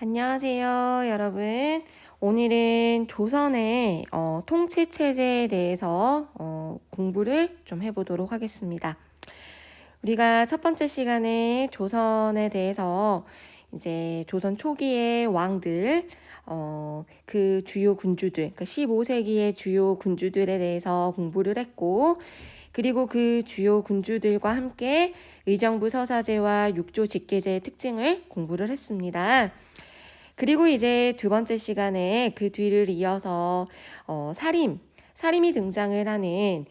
안녕하세요, 여러분. 오늘은 조선의 통치체제에 대해서 공부를 좀 해보도록 하겠습니다. 우리가 첫 번째 시간에 조선에 대해서 이제 조선 초기의 왕들, 그 주요 군주들, 그 15세기의 주요 군주들에 대해서 공부를 했고, 그리고 그 주요 군주들과 함께 의정부 서사제와 육조 직계제의 특징을 공부를 했습니다. 그리고 이제 두 번째 시간에 그 뒤를 이어서 살림이 등장을 하는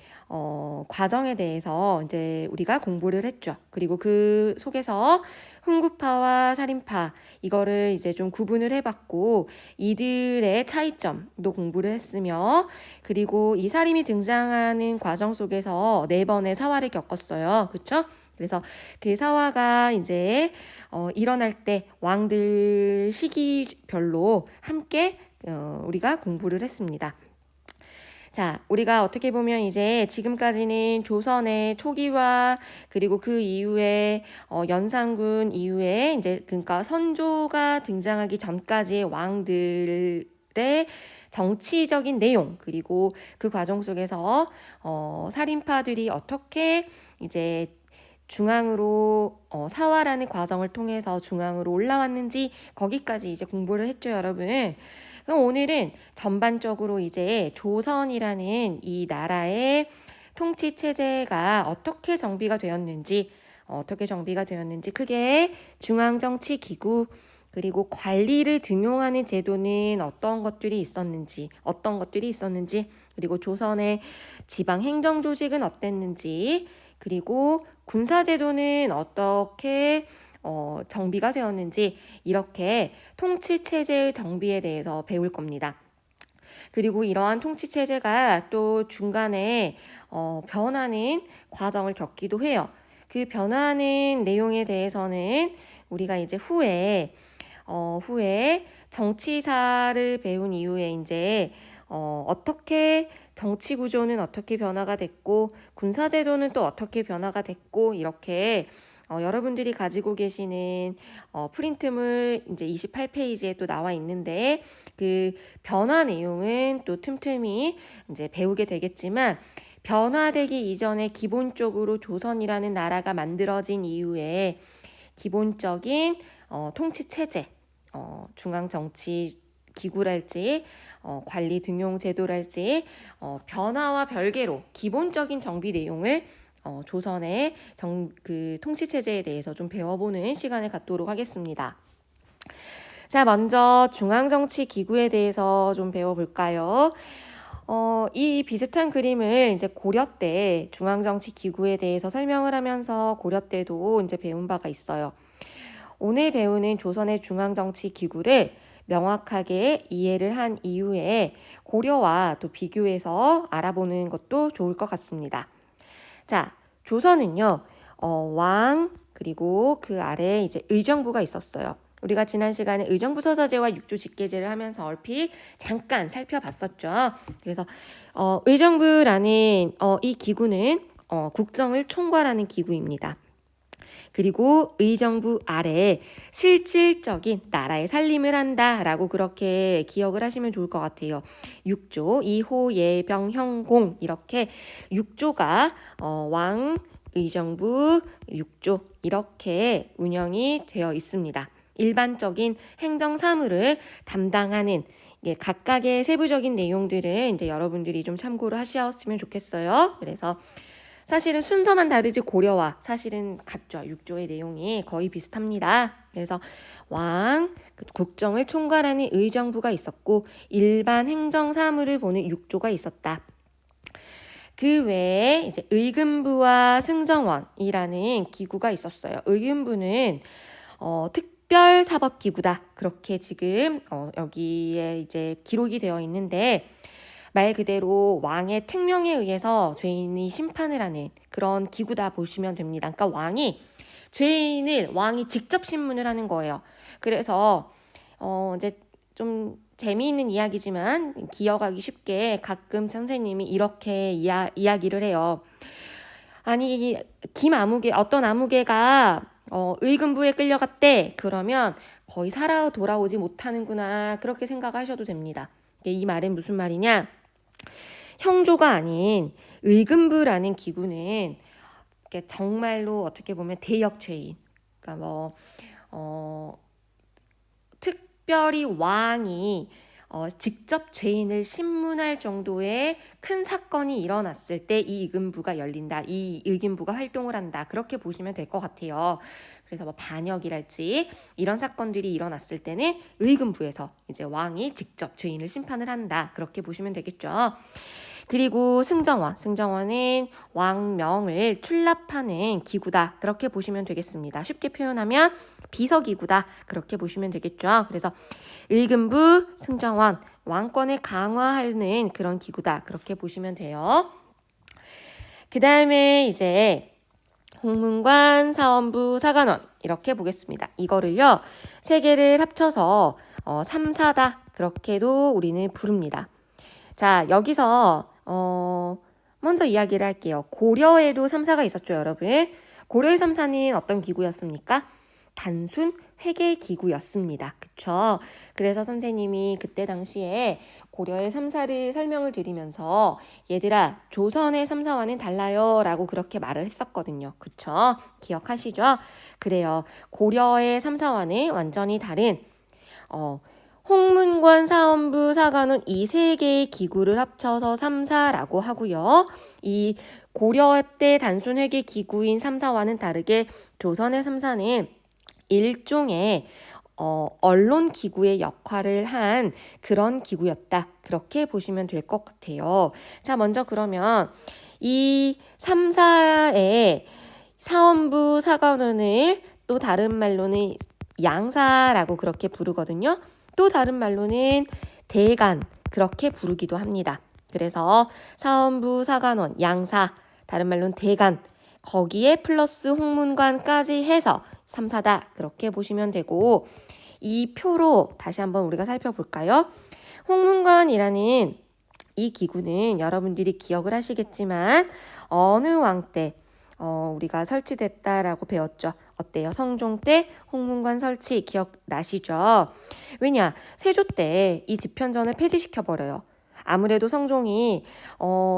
과정에 대해서 이제 우리가 공부를 했죠. 그리고 그 속에서 훈구파와 살인파 이거를 이제 좀 구분을 해봤고 이들의 차이점도 공부를 했으며 그리고 이 살인이 등장하는 과정 속에서 4번의 사화를 겪었어요. 그렇죠? 그래서 그 사화가 이제 일어날 때 왕들 시기별로 함께 우리가 공부를 했습니다. 자, 우리가 어떻게 보면 이제 지금까지는 조선의 초기와 그리고 그 이후에 연산군 이후에 이제 그러니까 선조가 등장하기 전까지의 왕들의 정치적인 내용 그리고 그 과정 속에서 살인파들이 어떻게 이제 중앙으로 사화라는 과정을 통해서 중앙으로 올라왔는지 거기까지 이제 공부를 했죠, 여러분. 그럼 오늘은 전반적으로 이제 조선이라는 이 나라의 통치 체제가 어떻게 정비가 되었는지 크게 중앙정치기구 그리고 관리를 등용하는 제도는 어떤 것들이 있었는지 그리고 조선의 지방행정조직은 어땠는지 그리고 군사제도는 어떻게 정비가 되었는지 이렇게 통치체제의 정비에 대해서 배울 겁니다. 그리고 이러한 통치체제가 또 중간에 변하는 과정을 겪기도 해요. 그 변화하는 내용에 대해서는 우리가 이제 후에 정치사를 배운 이후에 이제 어떻게 정치 구조는 어떻게 변화가 됐고 군사제도는 또 어떻게 변화가 됐고 이렇게 여러분들이 가지고 계시는 프린트물 이제 28페이지에 또 나와 있는데 그 변화 내용은 또 틈틈이 이제 배우게 되겠지만 변화되기 이전에 기본적으로 조선이라는 나라가 만들어진 이후에 기본적인 통치 체제, 중앙 정치 기구랄지 관리 등용 제도랄지 변화와 별개로 기본적인 정비 내용을 조선의 그 통치 체제에 대해서 좀 배워보는 시간을 갖도록 하겠습니다. 자, 먼저 중앙 정치 기구에 대해서 좀 배워볼까요? 이 비슷한 그림을 이제 고려 때 중앙 정치 기구에 대해서 설명을 하면서 고려 때도 이제 배운 바가 있어요. 오늘 배우는 조선의 중앙 정치 기구를 명확하게 이해를 한 이후에 고려와 또 비교해서 알아보는 것도 좋을 것 같습니다. 자, 조선은요, 왕, 그리고 그 아래에 이제 의정부가 있었어요. 우리가 지난 시간에 의정부 서사제와 육조 직계제를 하면서 얼핏 잠깐 살펴봤었죠. 그래서 의정부라는 이 기구는 국정을 총괄하는 기구입니다. 그리고 의정부 아래에 실질적인 나라의 살림을 한다라고 그렇게 기억을 하시면 좋을 것 같아요. 6조, 이호, 예병, 형공 이렇게 6조가 왕, 의정부, 6조 이렇게 운영이 되어 있습니다. 일반적인 행정 사무를 담당하는 각각의 세부적인 내용들은 이제 여러분들이 좀 참고를 하셨으면 좋겠어요. 그래서 사실은 순서만 다르지 고려와 사실은 같죠. 6조의 내용이 거의 비슷합니다. 그래서 왕, 국정을 총괄하는 의정부가 있었고 일반 행정 사무를 보는 6조가 있었다. 그 외에 이제 의금부와 승정원이라는 기구가 있었어요. 의금부는 특별사법기구다. 그렇게 지금 여기에 이제 기록이 되어 있는데 말 그대로 왕의 특명에 의해서 죄인이 심판을 하는 그런 기구다 보시면 됩니다. 그러니까 왕이 직접 신문을 하는 거예요. 그래서 이제 좀 재미있는 이야기지만 기억하기 쉽게 가끔 선생님이 이렇게 이야기를 해요. 아니 어떤 아무개가 의금부에 끌려갔대. 그러면 거의 살아 돌아오지 못하는구나 그렇게 생각하셔도 됩니다. 이 말은 무슨 말이냐? 형조가 아닌 의금부라는 기구는 정말로 어떻게 보면 대역죄인, 그러니까 특별히 왕이 직접 죄인을 신문할 정도의 큰 사건이 일어났을 때 이 의금부가 열린다, 이 의금부가 활동을 한다, 그렇게 보시면 될 것 같아요. 그래서 반역이랄지 이런 사건들이 일어났을 때는 의금부에서 이제 왕이 직접 죄인을 심판을 한다, 그렇게 보시면 되겠죠. 그리고 승정원은 왕명을 출납하는 기구다, 그렇게 보시면 되겠습니다. 쉽게 표현하면 비서기구다, 그렇게 보시면 되겠죠. 그래서 의금부, 승정원, 왕권을 강화하는 그런 기구다, 그렇게 보시면 돼요. 그 다음에 이제 홍문관, 사원부, 사관원 이렇게 보겠습니다. 이거를요, 세 개를 합쳐서 3사다, 그렇게도 우리는 부릅니다. 자, 여기서 먼저 이야기를 할게요. 고려에도 3사가 있었죠, 여러분. 고려의 3사는 어떤 기구였습니까? 단순 회계 기구였습니다. 그쵸? 그래서 선생님이 그때 당시에 고려의 3사를 설명을 드리면서 얘들아, 조선의 3사와는 달라요 라고 그렇게 말을 했었거든요. 그쵸? 기억하시죠? 그래요. 고려의 3사와는 완전히 다른 홍문관, 사원부, 사관원 이 세 개의 기구를 합쳐서 3사라고 하고요. 이 고려 때 단순 회계 기구인 3사와는 다르게 조선의 3사는 일종의 언론 기구의 역할을 한 그런 기구였다, 그렇게 보시면 될 것 같아요. 자, 먼저 그러면 이 3사의 사원부, 사관원을 또 다른 말로는 양사라고 그렇게 부르거든요. 또 다른 말로는 대간, 그렇게 부르기도 합니다. 그래서 사원부, 사관원, 양사, 다른 말로는 대간, 거기에 플러스 홍문관까지 해서 3사다, 그렇게 보시면 되고, 이 표로 다시 한번 우리가 살펴볼까요? 홍문관이라는 이 기구는 여러분들이 기억을 하시겠지만 어느 왕 때 우리가 설치됐다라고 배웠죠. 어때요? 성종 때 홍문관 설치 기억나시죠? 왜냐? 세조 때 이 집현전을 폐지시켜버려요. 아무래도 성종이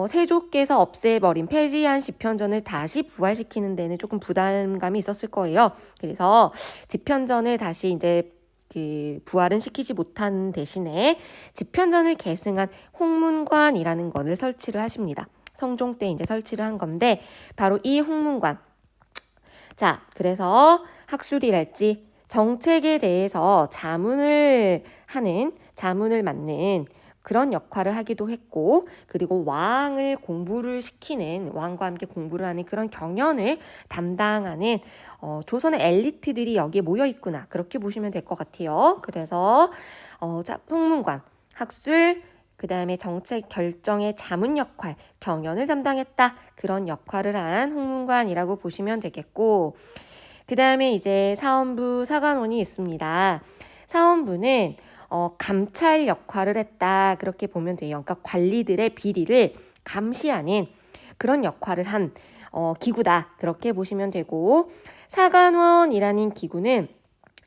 세조께서 없애버린 폐지한 집현전을 다시 부활시키는 데는 조금 부담감이 있었을 거예요. 그래서 집현전을 다시 이제 부활은 시키지 못한 대신에 집현전을 계승한 홍문관이라는 것을 설치를 하십니다. 성종 때 이제 설치를 한 건데 바로 이 홍문관. 자, 그래서 학술이랄지 정책에 대해서 자문을 맡는 그런 역할을 하기도 했고, 그리고 왕을 공부를 시키는, 왕과 함께 공부를 하는 그런 경연을 담당하는 조선의 엘리트들이 여기에 모여 있구나, 그렇게 보시면 될 것 같아요. 그래서 홍문관, 학술, 그 다음에 정책 결정의 자문 역할, 경연을 담당했다, 그런 역할을 한 홍문관이라고 보시면 되겠고, 그 다음에 이제 사원부, 사관원이 있습니다. 사원부는 감찰 역할을 했다, 그렇게 보면 돼요. 그러니까 관리들의 비리를 감시하는 그런 역할을 한 기구다, 그렇게 보시면 되고, 사관원이라는 기구는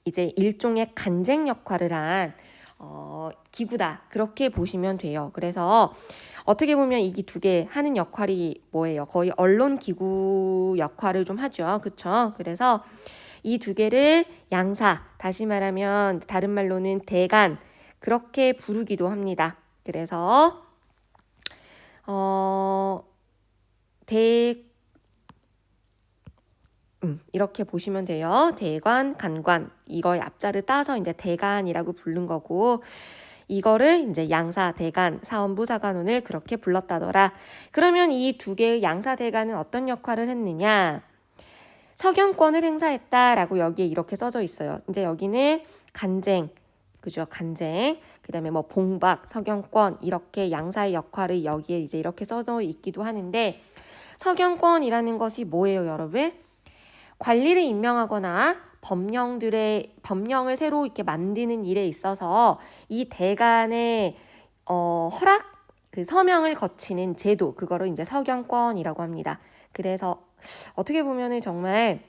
이제 일종의 간쟁 역할을 한 기구다, 그렇게 보시면 돼요. 그래서 어떻게 보면 이 두 개 하는 역할이 뭐예요? 거의 언론 기구 역할을 좀 하죠. 그쵸? 그래서 이 두 개를 양사, 다시 말하면 다른 말로는 대간, 그렇게 부르기도 합니다. 그래서 이렇게 보시면 돼요. 대관, 간관, 이거의 앞자를 따서 이제 대간이라고 부른 거고, 이거를 이제 양사, 대간, 사원부, 사관원을 그렇게 불렀다더라. 그러면 이 두 개의 양사, 대간은 어떤 역할을 했느냐? 서경권을 행사했다라고 여기에 이렇게 써져 있어요. 이제 여기는 간쟁, 그죠? 간쟁. 그 다음에 봉박, 서경권, 이렇게 양사의 역할을 여기에 이제 이렇게 써져 있기도 하는데, 서경권이라는 것이 뭐예요, 여러분? 관리를 임명하거나 법령을 새로 이렇게 만드는 일에 있어서 이 대간의 허락, 서명을 거치는 제도, 그거를 이제 서경권이라고 합니다. 그래서 어떻게 보면은 정말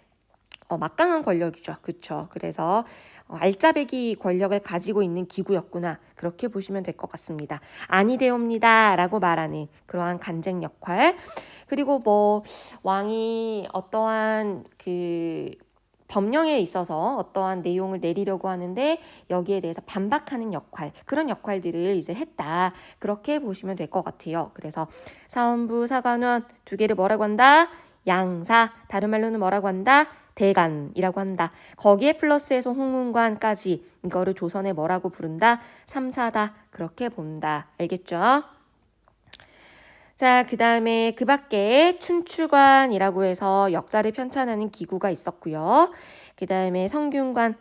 막강한 권력이죠. 그렇죠? 그래서 알짜배기 권력을 가지고 있는 기구였구나. 그렇게 보시면 될 것 같습니다. 아니되옵니다 라고 말하는 그러한 간쟁 역할. 그리고 뭐 왕이 어떠한 그 법령에 있어서 어떠한 내용을 내리려고 하는데 여기에 대해서 반박하는 역할, 그런 역할들을 이제 했다. 그렇게 보시면 될 것 같아요. 그래서 사원부, 사관원 두 개를 뭐라고 한다? 양사, 다른 말로는 뭐라고 한다? 대간이라고 한다. 거기에 플러스해서 홍문관까지 이거를 조선에 뭐라고 부른다? 삼사다. 그렇게 본다. 알겠죠? 자, 그 다음에 그 밖에 춘추관이라고 해서 역사를 편찬하는 기구가 있었고요. 그 다음에 성균관,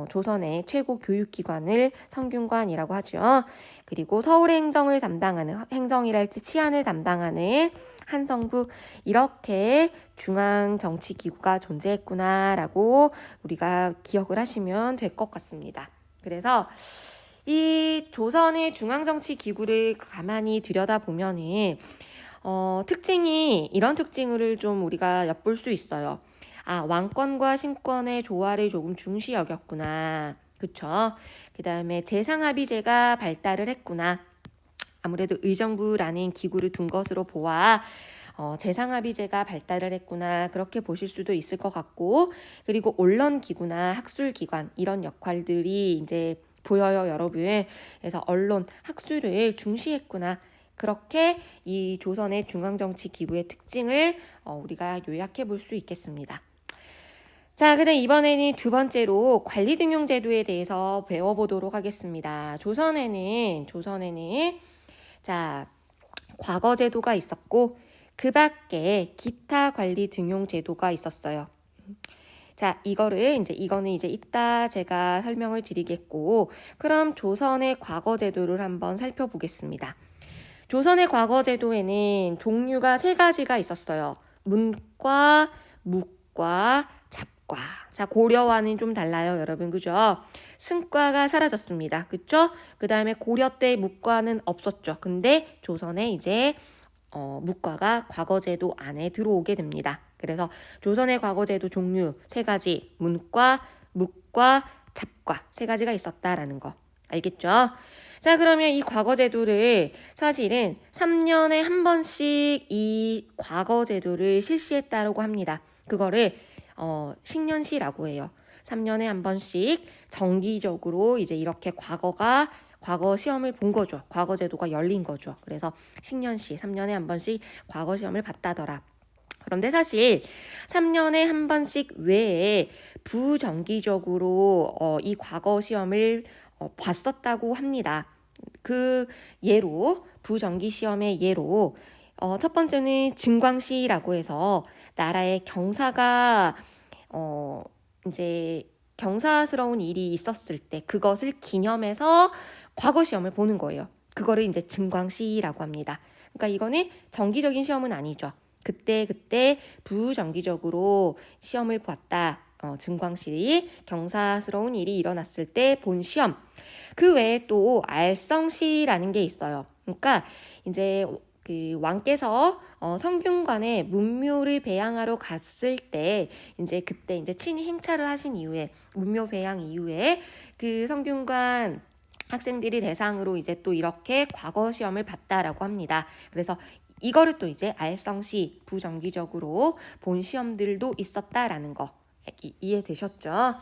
조선의 최고 교육기관을 성균관이라고 하죠. 그리고 서울의 행정을 담당하는, 행정이랄지 치안을 담당하는 한성부, 이렇게 중앙정치기구가 존재했구나라고 우리가 기억을 하시면 될 것 같습니다. 그래서 이 조선의 중앙정치기구를 가만히 들여다보면은 특징이 이런 특징을 좀 우리가 엿볼 수 있어요. 아, 왕권과 신권의 조화를 조금 중시 여겼구나. 그쵸? 그 다음에 재상합의제가 발달을 했구나. 아무래도 의정부라는 기구를 둔 것으로 보아 재상합의제가 발달을 했구나. 그렇게 보실 수도 있을 것 같고, 그리고 언론기구나 학술기관 이런 역할들이 이제 보여요, 여러분. 그래서 언론, 학술을 중시했구나. 그렇게 이 조선의 중앙정치기구의 특징을 우리가 요약해 볼 수 있겠습니다. 자, 그다음 이번에는 두 번째로 관리등용제도에 대해서 배워보도록 하겠습니다. 조선에는 자, 과거제도가 있었고 그 밖에 기타 관리등용제도가 있었어요. 자, 이거는 이제 이따 제가 설명을 드리겠고, 그럼 조선의 과거 제도를 한번 살펴보겠습니다. 조선의 과거 제도에는 종류가 세 가지가 있었어요. 문과, 묵과, 잡과. 자, 고려와는 좀 달라요, 여러분. 그죠? 승과가 사라졌습니다. 그쵸? 그 다음에 고려 때 묵과는 없었죠. 근데 조선에 이제 묵과가 과거제도 안에 들어오게 됩니다. 그래서 조선의 과거제도 종류 세 가지, 문과, 묵과, 잡과 세 가지가 있었다라는 거. 알겠죠? 자, 그러면 이 과거제도를 사실은 3년에 한 번씩 이 과거제도를 실시했다고 합니다. 그거를 식년시라고 해요. 3년에 한 번씩 정기적으로 이제 이렇게 과거 시험을 본 거죠. 과거 제도가 열린 거죠. 그래서 식년시 3년에 한 번씩 과거 시험을 봤다더라. 그런데 사실 3년에 한 번씩 외에 부정기적으로 이 과거 시험을 봤었다고 합니다. 그 예로 부정기 시험의 예로 첫 번째는 증광시라고 해서 나라의 경사가 이제 경사스러운 일이 있었을 때 그것을 기념해서 과거 시험을 보는 거예요. 그거를 이제 증광시라고 합니다. 그러니까 이거는 정기적인 시험은 아니죠. 그때 부정기적으로 시험을 봤다. 증광시 경사스러운 일이 일어났을 때 본 시험. 그 외에 또 알성시라는 게 있어요. 그러니까 이제 그 왕께서 성균관에 문묘를 배양하러 갔을 때 이제 그때 이제 친히 행차를 하신 이후에 문묘 배양 이후에 그 성균관 학생들이 대상으로 이제 또 이렇게 과거 시험을 봤다라고 합니다. 그래서 이거를 또 이제 알성시 부정기적으로 본 시험들도 있었다라는 거 이해되셨죠?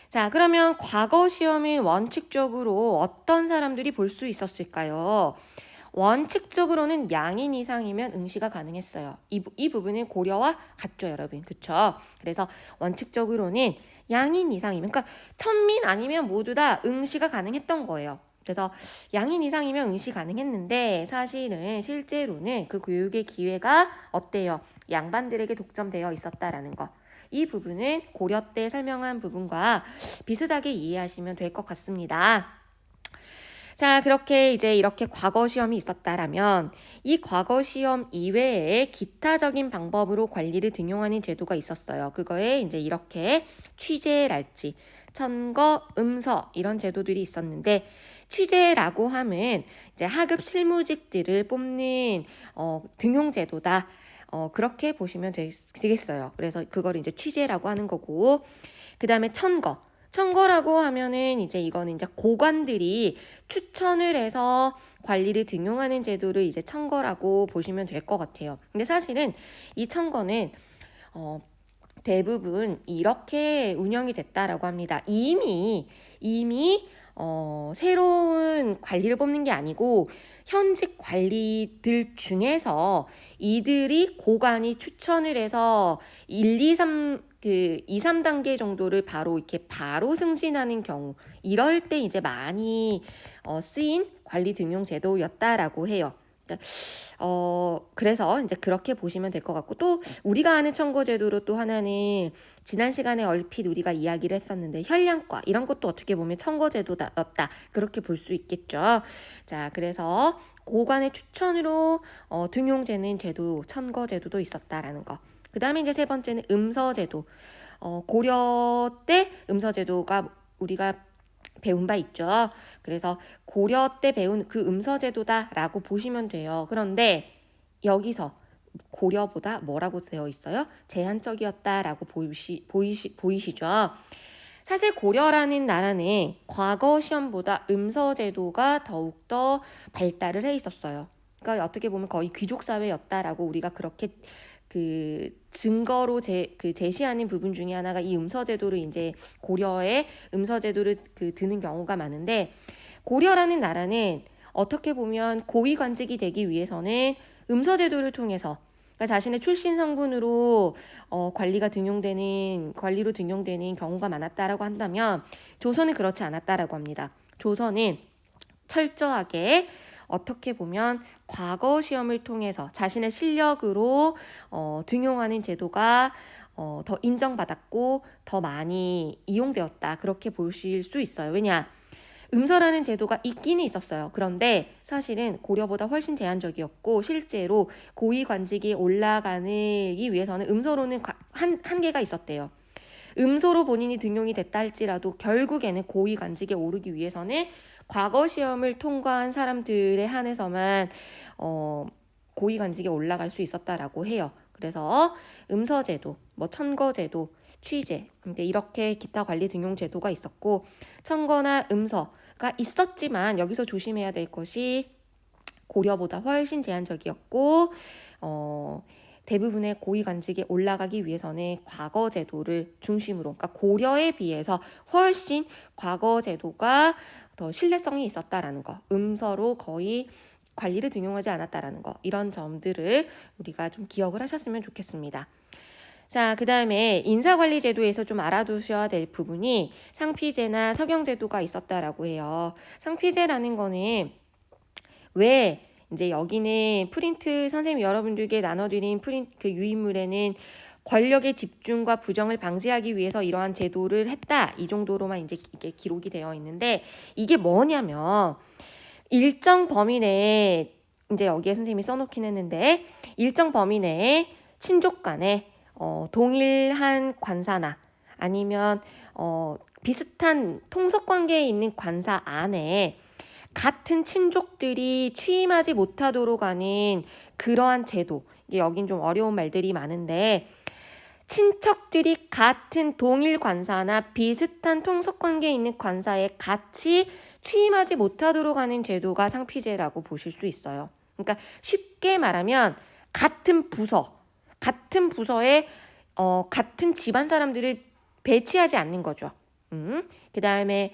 자, 그러면 과거 시험은 원칙적으로 어떤 사람들이 볼 수 있었을까요? 원칙적으로는 양인 이상이면 응시가 가능했어요. 이 부분은 고려와 같죠, 여러분. 그쵸? 그래서 원칙적으로는 양인 이상이면, 그러니까 천민 아니면 모두 다 응시가 가능했던 거예요. 그래서 양인 이상이면 응시 가능했는데 사실은 실제로는 그 교육의 기회가 어때요? 양반들에게 독점되어 있었다라는 거. 이 부분은 고려 때 설명한 부분과 비슷하게 이해하시면 될 것 같습니다. 자, 그렇게 이제 이렇게 과거 시험이 있었다라면 이 과거 시험 이외에 기타적인 방법으로 관리를 등용하는 제도가 있었어요. 그거에 이제 이렇게 취재랄지 천거, 음서 이런 제도들이 있었는데 취재라고 하면 이제 하급 실무직들을 뽑는 등용 제도다. 그렇게 보시면 되겠어요. 그래서 그걸 이제 취재라고 하는 거고, 그 다음에 천거. 청거라고 하면은 이제 이거는 이제 고관들이 추천을 해서 관리를 등용하는 제도를 이제 청거라고 보시면 될 것 같아요. 근데 사실은 이 청거는 대부분 이렇게 운영이 됐다라고 합니다. 이미 새로운 관리를 뽑는 게 아니고 현직 관리들 중에서 이들이 고관이 추천을 해서 1, 2, 3 2, 3단계 정도를 바로 승진하는 경우, 이럴 때 이제 많이 쓰인 관리 등용 제도였다라고 해요. 그래서 이제 그렇게 보시면 될 것 같고, 또 우리가 아는 청거 제도로 또 하나는 지난 시간에 얼핏 우리가 이야기를 했었는데 현량과 이런 것도 어떻게 보면 청거 제도였다, 그렇게 볼 수 있겠죠. 자, 그래서 고관의 추천으로 등용되는 제도, 청거 제도도 있었다라는 거. 그 다음에 이제 세 번째는 음서제도. 고려 때 음서제도가 우리가 배운 바 있죠. 그래서 고려 때 배운 그 음서제도다라고 보시면 돼요. 그런데 여기서 고려보다 뭐라고 되어 있어요? 제한적이었다라고 보이시죠? 사실 고려라는 나라는 과거 시험보다 음서제도가 더욱더 발달을 해 있었어요. 그러니까 어떻게 보면 거의 귀족 사회였다라고 우리가 그렇게 증거로 제시하는 부분 중에 하나가 이 음서제도를 이제 고려의 음서제도를 드는 경우가 많은데, 고려라는 나라는 어떻게 보면 고위관직이 되기 위해서는 음서제도를 통해서, 그러니까 자신의 출신 성분으로 관리로 등용되는 경우가 많았다라고 한다면, 조선은 그렇지 않았다라고 합니다. 조선은 철저하게 어떻게 보면 과거 시험을 통해서 자신의 실력으로 등용하는 제도가 더 인정받았고 더 많이 이용되었다, 그렇게 보실 수 있어요. 왜냐? 음서라는 제도가 있기는 있었어요. 그런데 사실은 고려보다 훨씬 제한적이었고, 실제로 고위관직이 올라가기 위해서는 음서로는 한계가 있었대요. 음소로 본인이 등용이 됐다 할지라도 결국에는 고위관직에 오르기 위해서는 과거 시험을 통과한 사람들에 한해서만 고위관직에 올라갈 수 있었다라고 해요. 그래서 음서제도, 천거제도, 취제, 이렇게 기타 관리 등용 제도가 있었고, 청거나 음서가 있었지만 여기서 조심해야 될 것이 고려보다 훨씬 제한적이었고, 대부분의 고위관직에 올라가기 위해서는 과거 제도를 중심으로, 그러니까 고려에 비해서 훨씬 과거 제도가 더 신뢰성이 있었다라는 거, 음서로 거의 관리를 등용하지 않았다라는 거, 이런 점들을 우리가 좀 기억을 하셨으면 좋겠습니다. 자, 그 다음에 인사관리 제도에서 좀 알아두셔야 될 부분이 상피제나 서경제도가 있었다라고 해요. 상피제라는 거는 왜 이제 여기는 프린트 선생님 여러분들께 나눠드린 유인물에는 권력의 집중과 부정을 방지하기 위해서 이러한 제도를 했다, 이 정도로만 이제 이게 기록이 되어 있는데, 이게 뭐냐면 일정 범위 내에, 이제 여기에 선생님이 써놓긴 했는데, 일정 범위 내에 친족 간에 동일한 관사나 아니면 비슷한 통속 관계에 있는 관사 안에 같은 친족들이 취임하지 못하도록 하는 그러한 제도. 이게 여긴 좀 어려운 말들이 많은데, 친척들이 같은 동일 관사나 비슷한 통속 관계에 있는 관사에 같이 취임하지 못하도록 하는 제도가 상피제라고 보실 수 있어요. 그러니까 쉽게 말하면 같은 부서에 같은 집안 사람들을 배치하지 않는 거죠. 그 다음에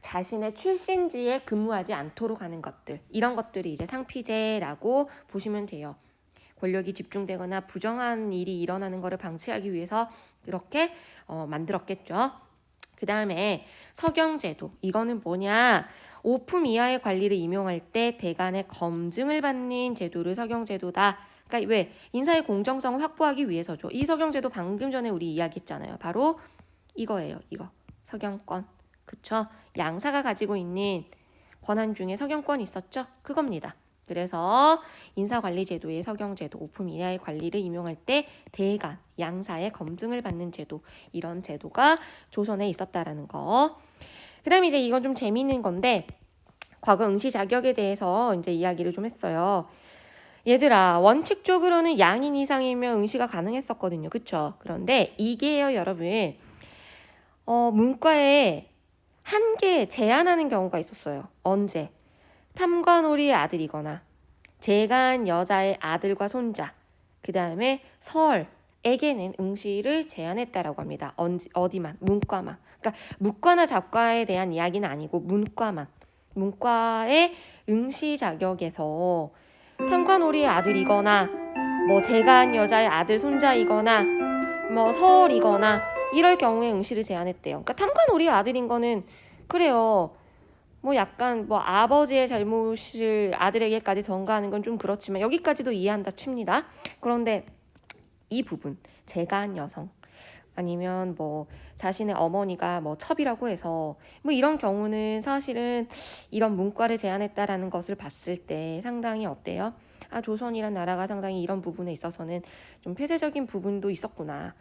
자신의 출신지에 근무하지 않도록 하는 것들, 이런 것들이 이제 상피제라고 보시면 돼요. 권력이 집중되거나 부정한 일이 일어나는 것을 방치하기 위해서 이렇게 만들었겠죠. 그 다음에 서경제도, 이거는 뭐냐? 오품 이하의 관리를 임용할 때 대간의 검증을 받는 제도를 서경제도다. 그러니까 왜? 인사의 공정성을 확보하기 위해서죠. 이 서경제도 방금 전에 우리 이야기했잖아요. 바로 이거예요. 이거 서경권, 그쵸? 양사가 가지고 있는 권한 중에 서경권이 있었죠? 그겁니다. 그래서 인사관리제도의 서경제도, 오품 이하의 관리를 임용할 때 대간, 양사의 검증을 받는 제도, 이런 제도가 조선에 있었다라는 거. 그 다음에 이제 이건 좀 재미있는 건데, 과거 응시 자격에 대해서 이제 이야기를 좀 했어요. 얘들아, 원칙적으로는 양인 이상이면 응시가 가능했었거든요. 그쵸? 그런데 이게요, 여러분, 문과에 한 개 제한하는 경우가 있었어요. 언제? 탐관오리의 아들이거나 재간 여자의 아들과 손자, 그 다음에 설에게는 응시를 제한했다라고 합니다. 어디만? 문과만. 그러니까 문과나 잡과에 대한 이야기는 아니고 문과만. 문과의 응시 자격에서 탐관오리의 아들이거나 뭐 재간 여자의 아들 손자이거나 뭐 설이거나 이럴 경우에 응시를 제한했대요. 그러니까 탐관오리의 아들인 거는 그래요. 뭐 약간 뭐 아버지의 잘못을 아들에게까지 전가하는 건 좀 그렇지만 여기까지도 이해한다 칩니다. 그런데 이 부분 재간 여성 아니면 뭐 자신의 어머니가 뭐 첩이라고 해서 뭐 이런 경우는 사실은 이런 문과를 제한했다라는 것을 봤을 때 상당히 어때요? 아, 조선이란 나라가 상당히 이런 부분에 있어서는 좀 폐쇄적인 부분도 있었구나.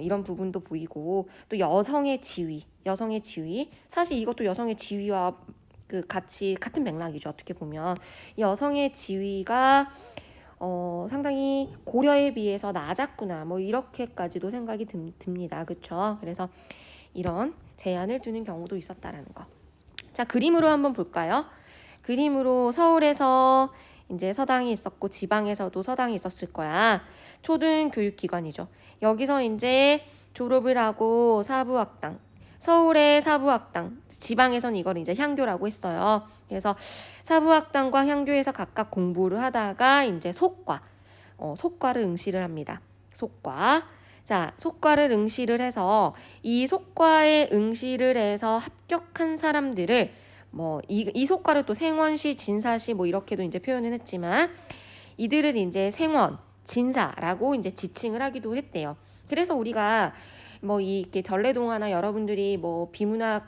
이런 부분도 보이고 또 여성의 지위 사실 이것도 여성의 지위와 같은 맥락이죠. 어떻게 보면 여성의 지위가 상당히 고려에 비해서 낮았구나. 뭐 이렇게까지도 생각이 듭니다. 그렇죠? 그래서 이런 제한을 두는 경우도 있었다라는 거. 자, 그림으로 한번 볼까요? 그림으로 서울에서 이제 서당이 있었고 지방에서도 서당이 있었을 거야. 초등 교육기관이죠. 여기서 이제 졸업을 하고 사부학당, 서울의 사부학당, 지방에서는 이걸 이제 향교라고 했어요. 그래서 사부학당과 향교에서 각각 공부를 하다가 이제 속과를 응시를 합니다. 속과. 자, 속과를 응시를 해서 이 속과에 응시를 해서 합격한 사람들을 뭐 이 속과를 또 생원시, 진사시 뭐 이렇게도 이제 표현을 했지만 이들을 이제 생원, 진사라고 이제 지칭을 하기도 했대요. 그래서 우리가 뭐 이렇게 전래동화나 여러분들이 뭐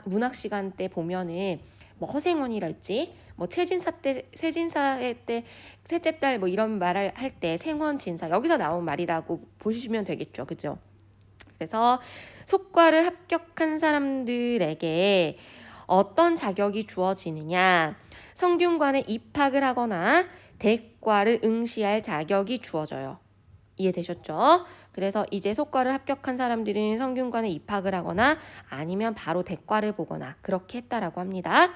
문학 시간 때 보면은 뭐 허생원이랄지 뭐 세진사의 때 셋째 딸 뭐 이런 말을 할 때 생원 진사 여기서 나온 말이라고 보시면 되겠죠. 그죠? 그래서 속과를 합격한 사람들에게 어떤 자격이 주어지느냐? 성균관에 입학을 하거나 대과를 응시할 자격이 주어져요. 이해되셨죠? 그래서 이제 속과를 합격한 사람들은 성균관에 입학을 하거나 아니면 바로 대과를 보거나 그렇게 했다라고 합니다.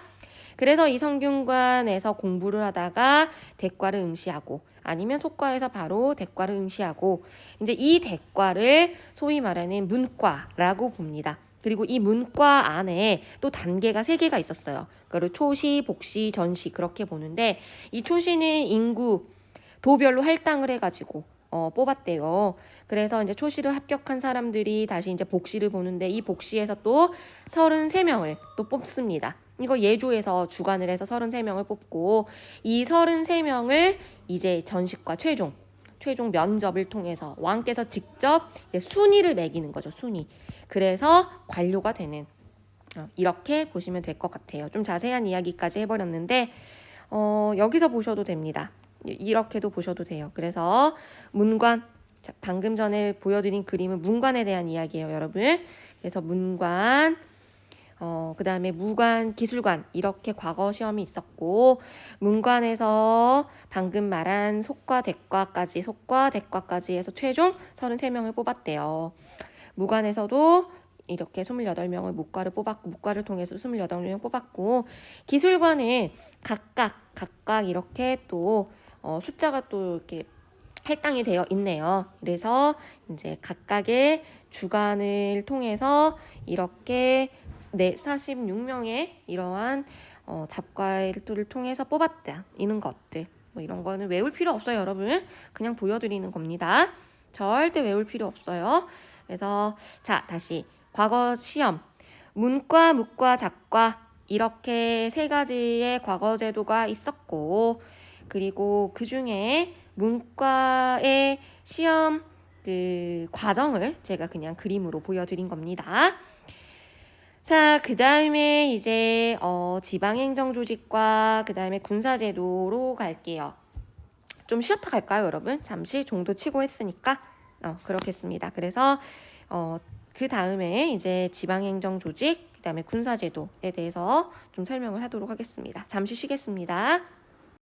그래서 이 성균관에서 공부를 하다가 대과를 응시하고 아니면 속과에서 바로 대과를 응시하고 이제 이 대과를 소위 말하는 문과라고 봅니다. 그리고 이 문과 안에 또 단계가 3개가 있었어요. 그걸 초시, 복시, 전시 그렇게 보는데 이 초시는 인구 도별로 할당을 해가지고 뽑았대요. 그래서 이제 초시를 합격한 사람들이 다시 이제 복시를 보는데 이 복시에서 또 33명을 또 뽑습니다. 이거 예조에서 주관을 해서 33명을 뽑고 이 33명을 이제 전식과 최종 면접을 통해서 왕께서 직접 이제 순위를 매기는 거죠. 순위. 그래서 관료가 되는 이렇게 보시면 될 것 같아요. 좀 자세한 이야기까지 해버렸는데 여기서 보셔도 됩니다. 이렇게도 보셔도 돼요. 그래서 문관, 방금 전에 보여드린 그림은 문관에 대한 이야기예요, 여러분. 그래서 문관, 그 다음에 무관, 기술관 이렇게 과거 시험이 있었고 문관에서 방금 말한 속과, 대과까지 해서 최종 33명을 뽑았대요. 무관에서도 이렇게 28명을 무과를 뽑았고 무과를 통해서 28명 뽑았고 기술관은 각각 이렇게 또 숫자가 또 이렇게 할당이 되어 있네요. 그래서 이제 각각의 주관을 통해서 이렇게 46명의 이러한 잡과를 통해서 뽑았다. 이런 것들. 뭐 이런 거는 외울 필요 없어요, 여러분. 그냥 보여드리는 겁니다. 절대 외울 필요 없어요. 그래서 자, 다시 과거 시험. 문과, 무과, 잡과 이렇게 3가지의 과거 제도가 있었고 그리고 그중에 문과의 시험 그 과정을 제가 그냥 그림으로 보여드린 겁니다. 자, 그 다음에 이제 지방행정조직과 그 다음에 군사제도로 갈게요. 좀 쉬었다 갈까요, 여러분? 잠시 종도 치고 했으니까 그렇겠습니다. 그래서 그 다음에 이제 지방행정조직, 그 다음에 군사제도에 대해서 좀 설명을 하도록 하겠습니다. 잠시 쉬겠습니다.